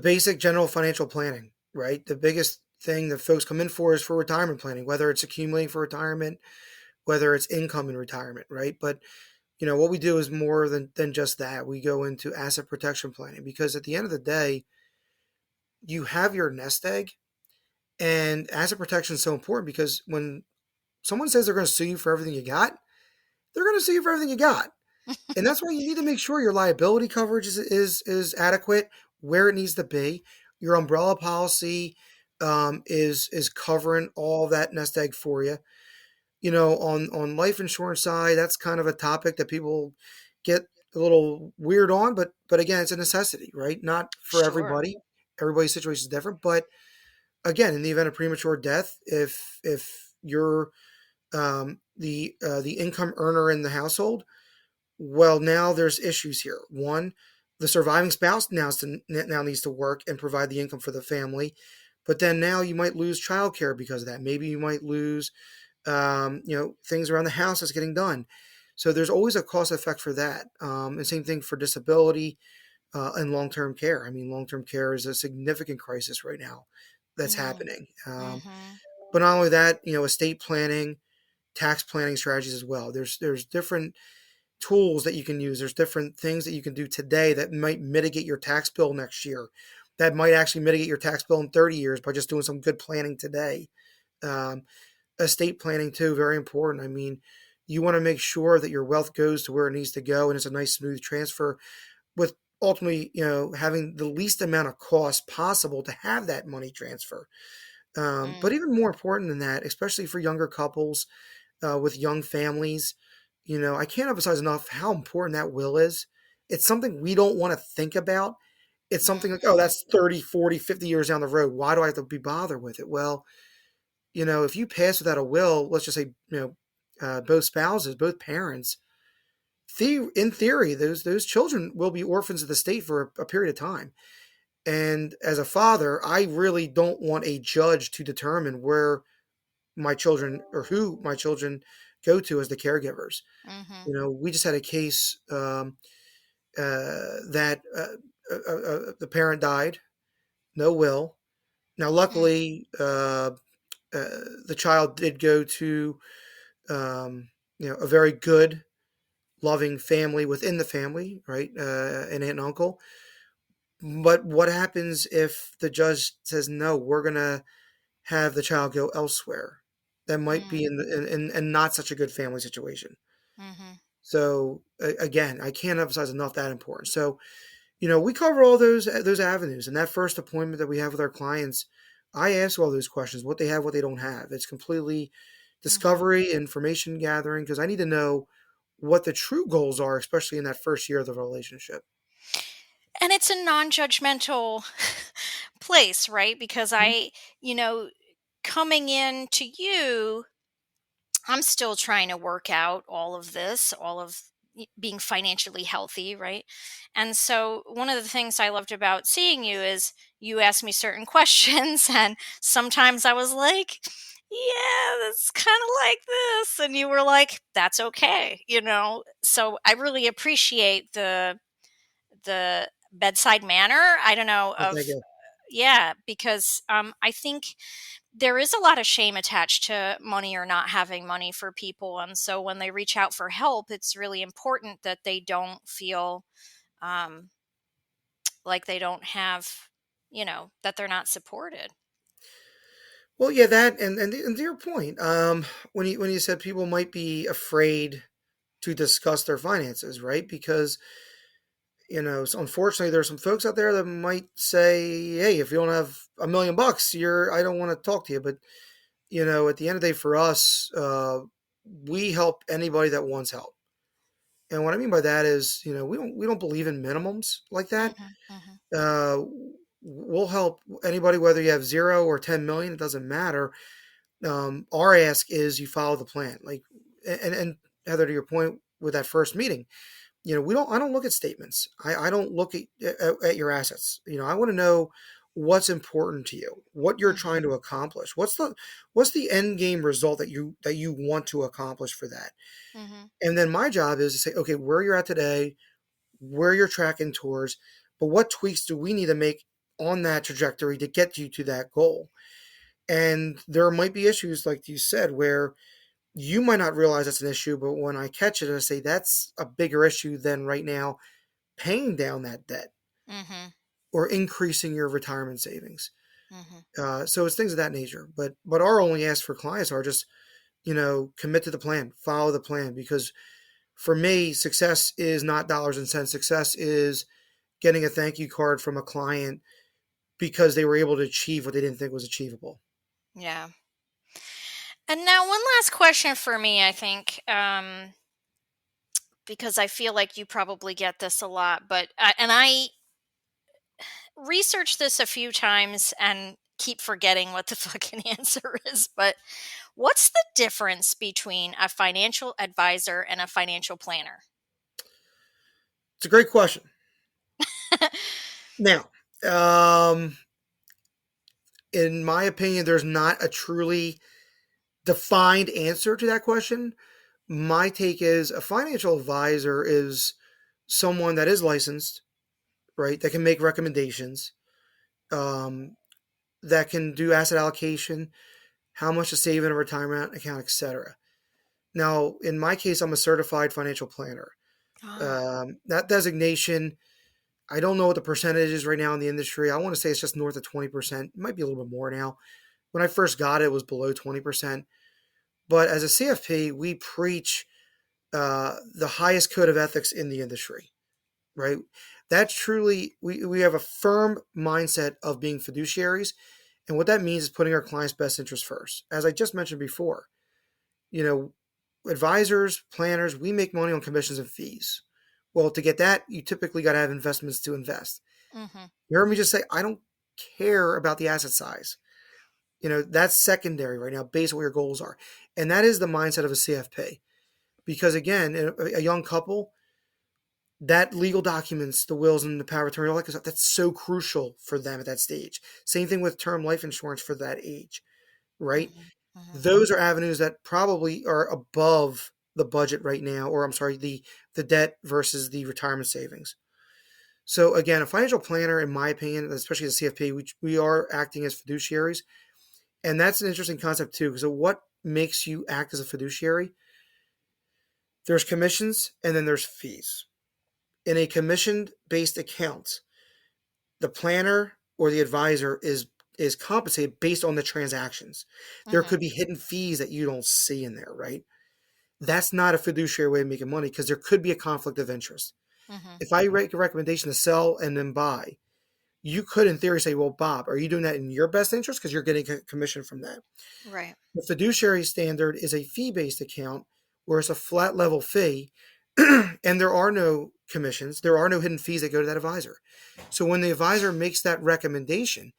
basic general financial planning, right? The biggest thing that folks come in for is for retirement planning, whether it's accumulating for retirement, whether it's income in retirement, right? But what we do is more than just that. We go into asset protection planning because at the end of the day, you have your nest egg, and asset protection is so important because when someone says they're going to sue you for everything you got, they're going to sue you for everything you got. And that's why you need to make sure your liability coverage is adequate where it needs to be. Your umbrella policy is covering all that nest egg for you. On life insurance side, that's kind of a topic that people get a little weird on, but again, it's a necessity, right? Not for Sure. everybody. Everybody's situation is different, but again, in the event of premature death, if you're the income earner in the household, well, now there's issues here. One, the surviving spouse now needs to work and provide the income for the family, but then now you might lose childcare because of that. Maybe you might lose, things around the house that's getting done. So there's always a cost effect for that. And same thing for disability and long-term care. I mean, long-term care is a significant crisis right now that's Mm. happening. Mm-hmm. But not only that, estate planning, tax planning strategies as well. There's different tools that you can use. There's different things that you can do today that might mitigate your tax bill next year. That might actually mitigate your tax bill in 30 years by just doing some good planning today. Um, Estate planning too, very important. I mean, you want to make sure that your wealth goes to where it needs to go and it's a nice smooth transfer with ultimately, having the least amount of cost possible to have that money transfer. But Mm. even more important than that, especially for younger couples with young families, I can't emphasize enough how important that will is. It's something we don't want to think about. It's something like, oh, Mm-hmm. that's 30, 40, 50 years down the road. Why do I have to be bothered with it? Well, if you pass without a will, let's just say, both spouses, both parents, in theory, those children will be orphans of the state for a period of time. And as a father, I really don't want a judge to determine where my children or who my children go to as the caregivers. Mm-hmm. We just had a case that the parent died, no will. Now, Mm. luckily, the child did go to a very good, loving family within the family, right? An aunt and uncle. But what happens if the judge says no? We're gonna have the child go elsewhere. That might be Mm. in not such a good family situation. Mm-hmm. So again, I can't emphasize enough that important. So We cover all those avenues. And that first appointment that we have with our clients, I ask all those questions: what they have, what they don't have. It's completely Hmm. discovery, information gathering, because I need to know what the true goals are, especially in that first year of the relationship. And it's a non-judgmental place, right? Because Mhm. you know, coming in to you, I'm still trying to work out all of this, all of being financially healthy, right? And so, one of the things I loved about seeing you is you asked me certain questions, and sometimes I was like, yeah, that's kind of like this. And you were like, that's okay. So, I really appreciate the bedside manner. I don't know, Well, thank of, you. yeah, because I think there is a lot of shame attached to money or not having money for people. And so when they reach out for help, it's really important that they don't feel um, like they don't have, that they're not supported. Well, yeah, that and to your point, when you said people might be afraid to discuss their finances, right? Because so unfortunately, there's some folks out there that might say, "Hey, if you don't have $1 million, I don't want to talk to you." But at the end of the day, for us, we help anybody that wants help. And what I mean by that is, we don't believe in minimums like that. Hmm. Hmm. Uh, we'll help anybody whether you have 0 or 10 million. It doesn't matter. Our ask is you follow the plan. Like, and Heather, to your point with that first meeting, we don't. I don't look at statements. I don't look at your assets. I want to know what's important to you, what you're Hmm. trying to accomplish. What's the end game result that you want to accomplish for that. Hmm. And then my job is to say, okay, where you're at today, where you're tracking towards, but what tweaks do we need to make on that trajectory to get you to that goal? And there might be issues, like you said, where you might not realize that's an issue, but when I catch it, I say that's a bigger issue than right now paying down that debt Hmm. or increasing your retirement savings. Hmm. So it's things of that nature. But our only ask for clients are just commit to the plan, follow the plan, because for me, success is not dollars and cents. Success is getting a thank you card from a client because they were able to achieve what they didn't think was achievable. Yeah. And now, one last question for me, I think, because I feel like you probably get this a lot, and I researched this a few times and keep forgetting what the fucking answer is. But what's the difference between a financial advisor and a financial planner? It's a great question. Now, um, in my opinion, there's not a truly defined answer to that question. My take is a financial advisor is someone that is licensed, right? That can make recommendations, um, that can do asset allocation, how much to save in a retirement account, etc. Now, in my case, I'm a certified financial planner. Oh. That designation, I don't know what the percentage is right now in the industry. I want to say it's just north of 20%. It might be a little bit more now. When I first got it, it was below 20%. But as a CFP, we preach the highest code of ethics in the industry, right? That's truly, we have a firm mindset of being fiduciaries. And what that means is putting our clients' best interest first. As I just mentioned before, you know, advisors, planners, we make money on commissions and fees. Well, to get that, you typically got to have investments to invest. Hmm. You heard me just say, I don't care about the asset size. That's secondary right now, based on what your goals are. And that is the mindset of a CFP. Because again, a young couple, that legal documents, the wills and the power of attorney, all that stuff, that's so crucial for them at that stage. Same thing with term life insurance for that age, right? Hmm. Hmm. Those are avenues that probably are above the budget right now, or I'm sorry, the debt versus the retirement savings. So again, a financial planner, in my opinion, especially as a CFP, we are acting as fiduciaries, and that's an interesting concept too. So what makes you act as a fiduciary? There's commissions and then there's fees. In a commission-based account, the planner or the advisor is compensated based on the transactions. There Hmm. could be hidden fees that you don't see in there, right? That's not a fiduciary way of making money because there could be a conflict of interest. Mm-hmm. If I make a recommendation to sell and then buy, you could, in theory, say, well, Bob, are you doing that in your best interest? Because you're getting a commission from that. Right. The fiduciary standard is a fee based account where it's a flat level fee and there are no commissions, there are no hidden fees that go to that advisor. So when the advisor makes that recommendation,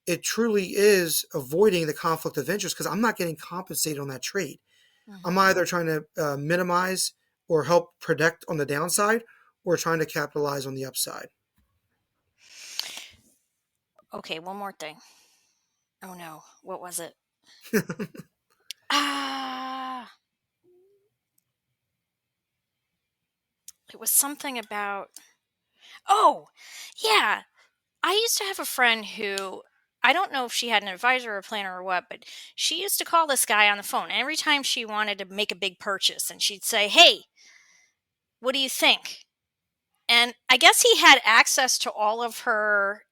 it truly is avoiding the conflict of interest because I'm not getting compensated on that trade. I'm Mm-hmm. either trying to minimize or help protect on the downside or trying to capitalize on the upside. Okay, one more thing. Oh no, what was it? Ah, it was something about. Oh, yeah. I used to have a friend who, I don't know if she had an advisor or a planner or what, but she used to call this guy on the phone every time she wanted to make a big purchase, and she'd say, "Hey, what do you think?" And I guess he had access to all of her,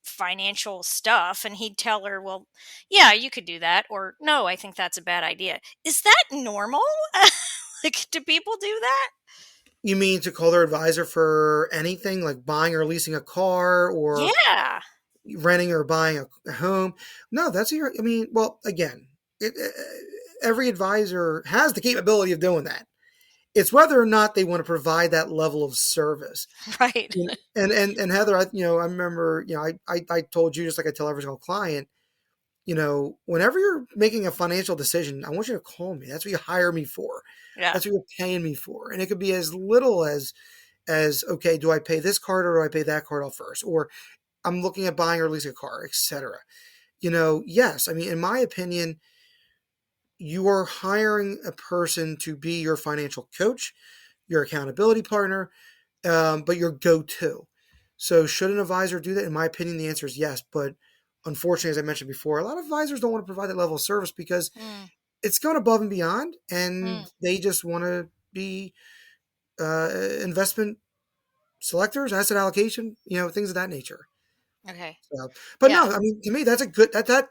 financial stuff. And he'd tell her, well, yeah, you could do that. Or, no, I think that's a bad idea. Is that normal? Like, do people do that? You mean to call their advisor for anything like buying or leasing a car or Yeah. renting or buying a home? No, that's your, I mean, well, again, every advisor has the capability of doing that. It's whether or not they want to provide that level of service. Right. And Heather, I remember, I told you just like I tell every single client, whenever you're making a financial decision, I want you to call me. That's what you hire me for. Yeah. That's what you're paying me for. And it could be as little as okay, do I pay this card or do I pay that card off first? Or I'm looking at buying or leasing a car, etc. Yes, I mean, in my opinion, you are hiring a person to be your financial coach, your accountability partner, but your go-to. So should an advisor do that? In my opinion, the answer is yes. But unfortunately, as I mentioned before, a lot of advisors don't want to provide that level of service because Mm, it's going above and beyond, mm, and they just want to be investment selectors, asset allocation, things of that nature. okay. So, but Yeah. no, I mean, to me, that's a good that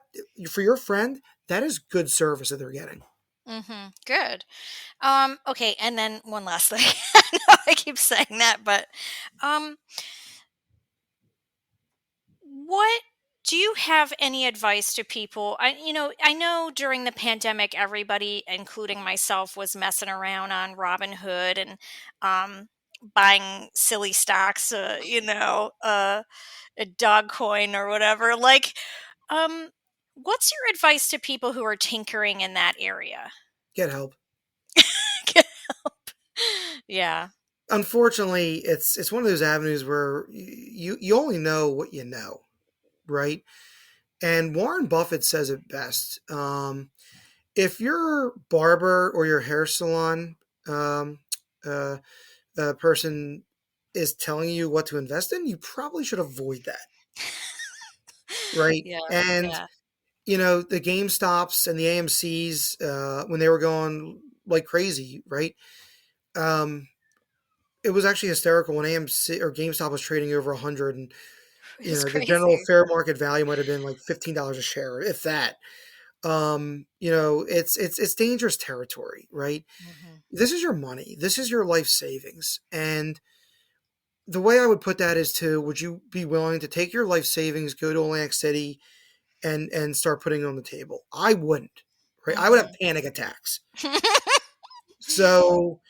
for your friend, that is good service that they're getting. Good. Okay. And then one last thing. I know I keep saying that, but, um, what do you have any advice to people? I know during the pandemic, everybody, including myself, was messing around on Robinhood and um, buying silly stocks, a dog coin or whatever. Like, um, what's your advice to people who are tinkering in that area? Get help. Yeah. Unfortunately, it's one of those avenues where you only know what you know, right? And Warren Buffett says it best. If your barber or your hair salon um, uh, person is telling you what to invest in, you probably should avoid that, right? Yeah. And Yeah. the GameStops and the AMC's when they were going like crazy, right? Um, it was actually hysterical when AMC or GameStop was trading over 100, and It's the general crazy. fair market value might have been like $15 a share, if that. It's dangerous territory, right? Hmm. This is your money. This is your life savings. And the way I would put that is to would you be willing to take your life savings, go to Atlantic City and start putting it on the table? I wouldn't. Right? I would have Hmm. panic attacks. So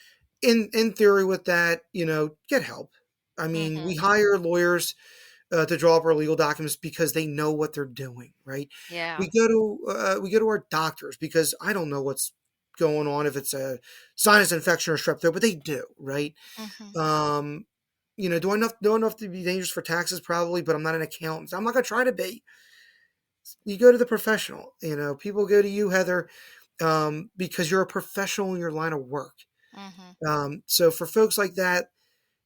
in theory with that, get help. I mean, we Hmm. hire lawyers to draw up our legal documents because they know what they're doing, right? Yeah. We go to our doctors because I don't know what's going on if it's a sinus infection or strep throat, but they do, right? Hmm. Um, do I know if to be dangerous for taxes? Probably, but I'm not an accountant. So I'm not gonna try to be. You go to the professional. People go to you, Heather, because you're a professional in your line of work. Hmm. So for folks like that,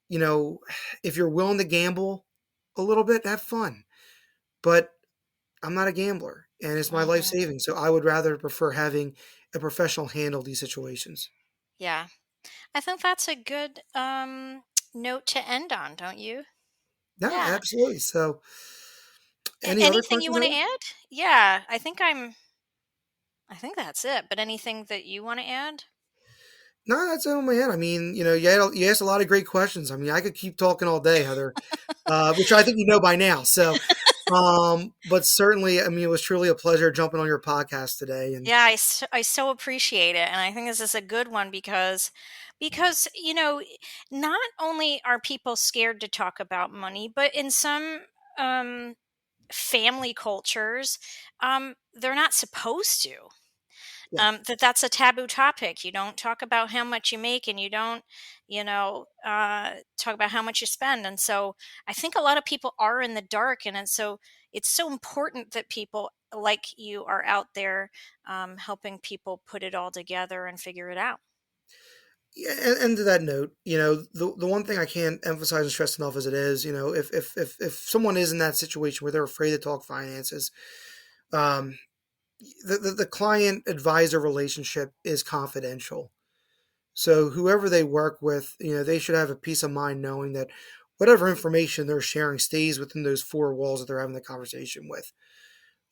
you know, if you're willing to gamble a little bit, have fun. But I'm not a gambler and it's my life Hmm. savings. So I would rather prefer having a professional handle these situations. Yeah. I think that's a good note to end on, don't you? No, Yeah. absolutely. So any other Anything you questions, want to Heather? add? Yeah, I think that's it. But anything that you want to add? No, that's it on my head. I mean, you asked a lot of great questions. I mean, I could keep talking all day, Heather, which I think you know by now. So, but certainly, I mean, it was truly a pleasure jumping on your podcast today. And Yeah, I so appreciate it. And I think this is a good one because, not only are people scared to talk about money, but in some um, family cultures, they're not supposed to. yeah, That's a taboo topic. You don't talk about how much you make, and you don't, talk about how much you spend. And so I think a lot of people are in the dark, and it's so important that people like you are out there helping people put it all together and figure it out. yeah. And to that note, the one thing I can't emphasize and stress enough as it is, if someone is in that situation where they're afraid to talk finances, um, the client advisor relationship is confidential. So whoever they work with, they should have a peace of mind knowing that whatever information they're sharing stays within those four walls that they're having the conversation with.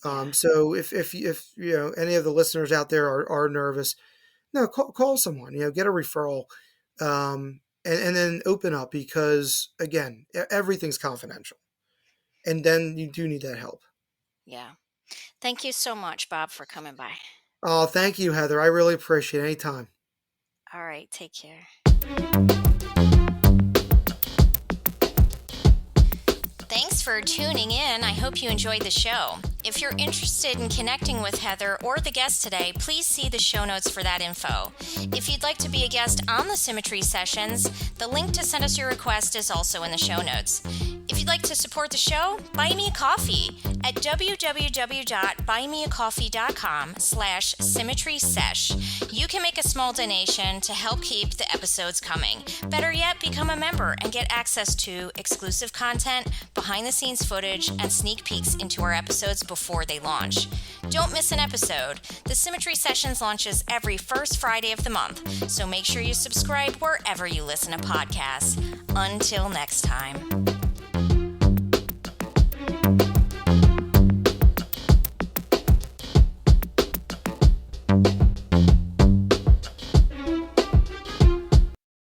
Yeah, So if any of the listeners out there are nervous, no, call someone. Get a referral, and then open up because again, everything's confidential, and then you do need that help. yeah. Thank you so much, Bob, for coming by. Oh, thank you, Heather. I really appreciate it. Anytime. All right, take care. Thanks for tuning in. I hope you enjoyed the show. If you're interested in connecting with Heather or the guest today, please see the show notes for that info. If you'd like to be a guest on the Symmetry sessions, the link to send us your request is also in the show notes. If you'd like to support the show, buy me a coffee at www.buymeacoffee.com/symmetrysesh. You can make a small donation to help keep the episodes coming. Better yet, become a member and get access to exclusive content, behind-the-scenes footage, and sneak peeks into our episodes before they launch. Don't miss an episode. The Symmetry Sessions launches every first Friday of the month, so make sure you subscribe wherever you listen to podcasts. Until next time.